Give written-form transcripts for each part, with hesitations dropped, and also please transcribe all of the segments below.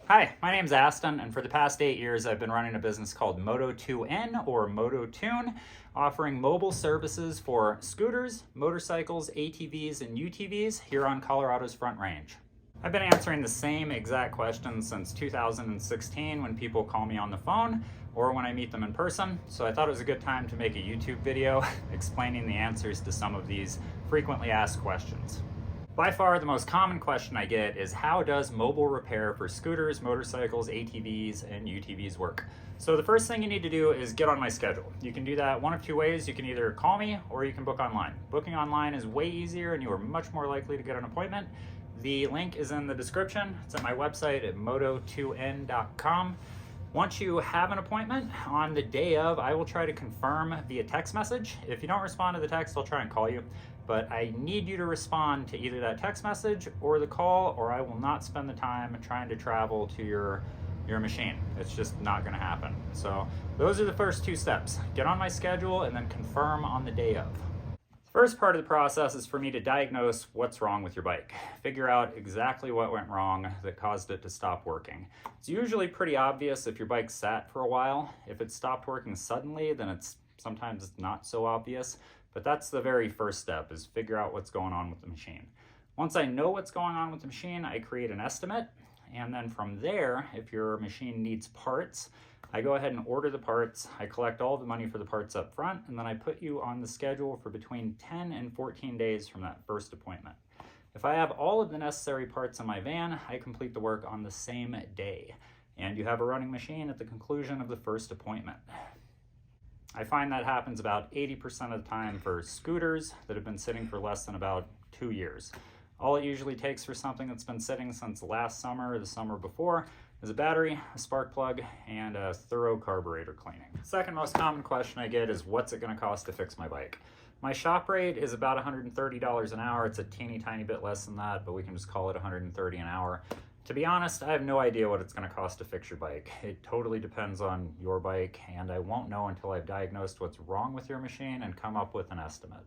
Hi, my name's Aston, and for the past 8 years I've been running a business called Moto2N or Moto2N, offering mobile services for scooters, motorcycles, ATVs, and UTVs here on Colorado's Front Range. I've been answering the same exact questions since 2016 when people call me on the phone or when I meet them in person, so I thought it was a good time to make a YouTube video explaining the answers to some of these frequently asked questions. By far, the most common question I get is how does mobile repair for scooters, motorcycles, ATVs, and UTVs work? So the first thing you need to do is get on my schedule. You can do that one of two ways. You can either call me or you can book online. Booking online is way easier and you are much more likely to get an appointment. The link is in the description. It's at my website at moto2n.com. Once you have an appointment, on the day of, I will try to confirm via text message. If you don't respond to the text, I'll try and call you. But I need you to respond to either that text message or the call, or I will not spend the time trying to travel to your machine. It's just not gonna happen. So those are the first two steps. Get on my schedule and then confirm on the day of. First part of the process is for me to diagnose what's wrong with your bike. Figure out exactly what went wrong that caused it to stop working. It's usually pretty obvious if your bike sat for a while. If it stopped working suddenly, then it's sometimes not so obvious. But that's the very first step, is figure out what's going on with the machine. Once I know what's going on with the machine, I create an estimate. And then from there, if your machine needs parts, I go ahead and order the parts. I collect all the money for the parts up front, and then I put you on the schedule for between 10 and 14 days from that first appointment. If I have all of the necessary parts in my van, I complete the work on the same day. And you have a running machine at the conclusion of the first appointment. I find that happens about 80% of the time for scooters that have been sitting for less than about 2 years. All it usually takes for something that's been sitting since last summer or the summer before is a battery, a spark plug, and a thorough carburetor cleaning. Second most common question I get is what's it going to cost to fix my bike? My shop rate is about $130 an hour. It's a teeny tiny bit less than that, but we can just call it $130 an hour. To be honest, I have no idea what it's going to cost to fix your bike. It totally depends on your bike, and I won't know until I've diagnosed what's wrong with your machine and come up with an estimate.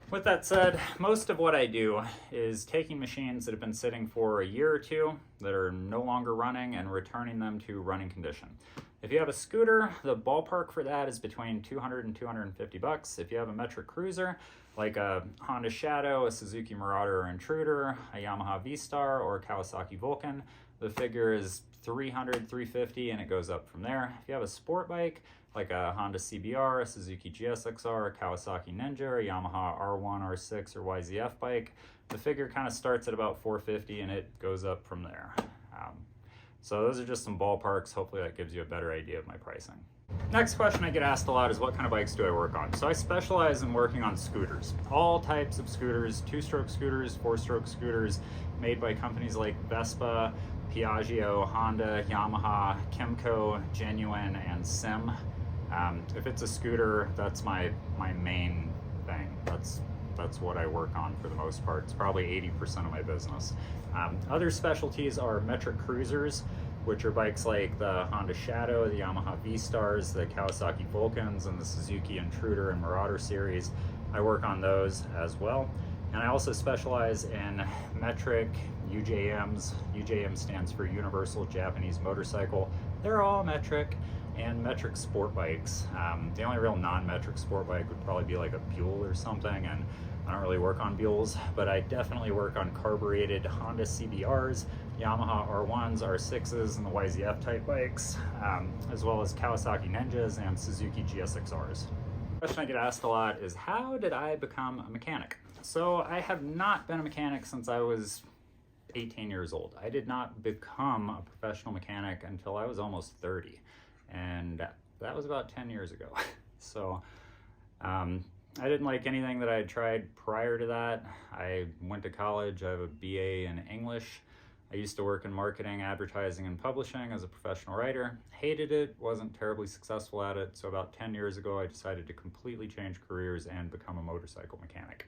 With that said, most of what I do is taking machines that have been sitting for a year or two that are no longer running and returning them to running condition. If you have a scooter, the ballpark for that is between $200 and $250. If you have a metric cruiser, like a Honda Shadow, a Suzuki Marauder or Intruder, a Yamaha V-Star, or a Kawasaki Vulcan, the figure is $300, $350, and it goes up from there. If you have a sport bike, like a Honda CBR, a Suzuki GSXR, a Kawasaki Ninja, a Yamaha R1, R6, or YZF bike, the figure kind of starts at about $450 and it goes up from there. So those are just some ballparks. Hopefully that gives you a better idea of my pricing. Next question I get asked a lot is what kind of bikes do I work on? So I specialize in working on scooters. All types of scooters, 2-stroke scooters, 4-stroke scooters, made by companies like Vespa, Piaggio, Honda, Yamaha, Kymco, Genuine, and Sim. If it's a scooter, that's my main thing. That's what I work on for the most part. It's probably 80% of my business. Other specialties are metric cruisers, which are bikes like the Honda Shadow, the Yamaha V-Stars, the Kawasaki Vulcans, and the Suzuki Intruder and Marauder series. I work on those as well. And I also specialize in metric UJMs. UJM stands for Universal Japanese Motorcycle. They're all metric, and metric sport bikes. The only real non-metric sport bike would probably be like a Buell or something, and I don't really work on Buells, but I definitely work on carbureted Honda CBRs, Yamaha R1s, R6s, and the YZF type bikes, as well as Kawasaki Ninjas and Suzuki GSXRs. The question I get asked a lot is how did I become a mechanic? So I have not been a mechanic since I was 18 years old. I did not become a professional mechanic until I was almost 30. And that was about 10 years ago. So I didn't like anything that I had tried prior to that. I went to college. I have a BA in English. I used to work in marketing, advertising, and publishing as a professional writer. Hated it, wasn't terribly successful at it. So about 10 years ago, I decided to completely change careers and become a motorcycle mechanic.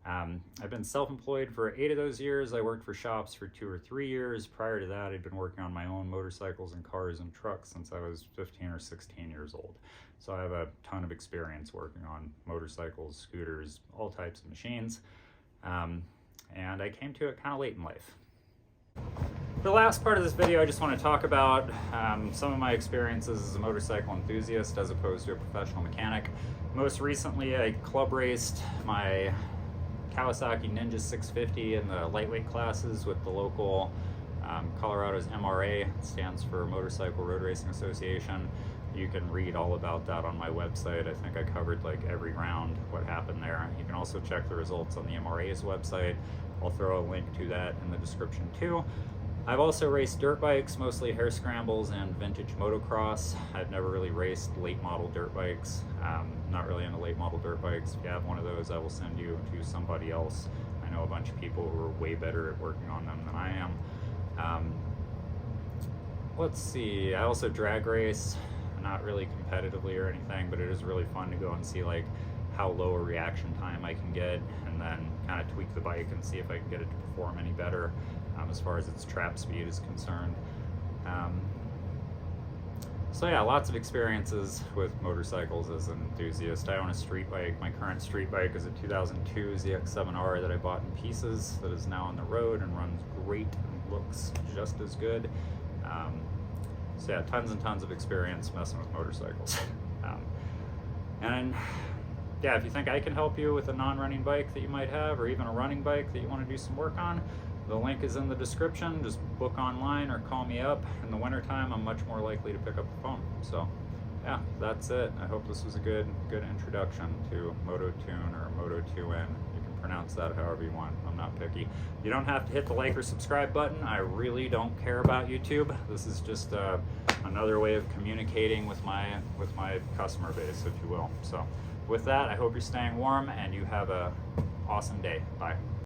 I've been self-employed for 8 of those years. I worked for shops for 2 or 3 years. Prior to that, I'd been working on my own motorcycles and cars and trucks since I was 15 or 16 years old. So I have a ton of experience working on motorcycles, scooters, all types of machines. And I came to it kind of late in life. the last part of this video, I just want to talk about some of my experiences as a motorcycle enthusiast as opposed to a professional mechanic. Most recently, I club raced my Kawasaki Ninja 650 in the lightweight classes with the local Colorado's MRA. It stands for Motorcycle Road Racing Association. You can read all about that on my website. I think I covered like every round, what happened there. You can also check the results on the MRA's website. I'll throw a link to that in the description too. I've also raced dirt bikes, mostly hare scrambles and vintage motocross. I've never really raced late model dirt bikes. Not really into late model dirt bikes. If you have one of those, I will send you to somebody else. I know a bunch of people who are way better at working on them than I am. Let's see, I also drag race, not really competitively or anything, but it is really fun to go and see like how low a reaction time I can get, and then kind of tweak the bike and see if I can get it to perform any better as far as its trap speed is concerned. So yeah, lots of experiences with motorcycles as an enthusiast. I own a street bike. My current street bike is a 2002 ZX7R that I bought in pieces that is now on the road and runs great and looks just as good. So yeah, tons and tons of experience messing with motorcycles. And yeah, if you think I can help you with a non-running bike that you might have, or even a running bike that you want to do some work on, the link is in the description. Just book online or call me up. In the wintertime, I'm much more likely to pick up the phone. So yeah, that's it. I hope this was a good introduction to Moto2N or Moto2N. You can pronounce that however you want. I'm not picky. You don't have to hit the like or subscribe button. I really don't care about YouTube. This is just another way of communicating with my customer base, if you will. So with that, I hope you're staying warm and you have a awesome day. Bye.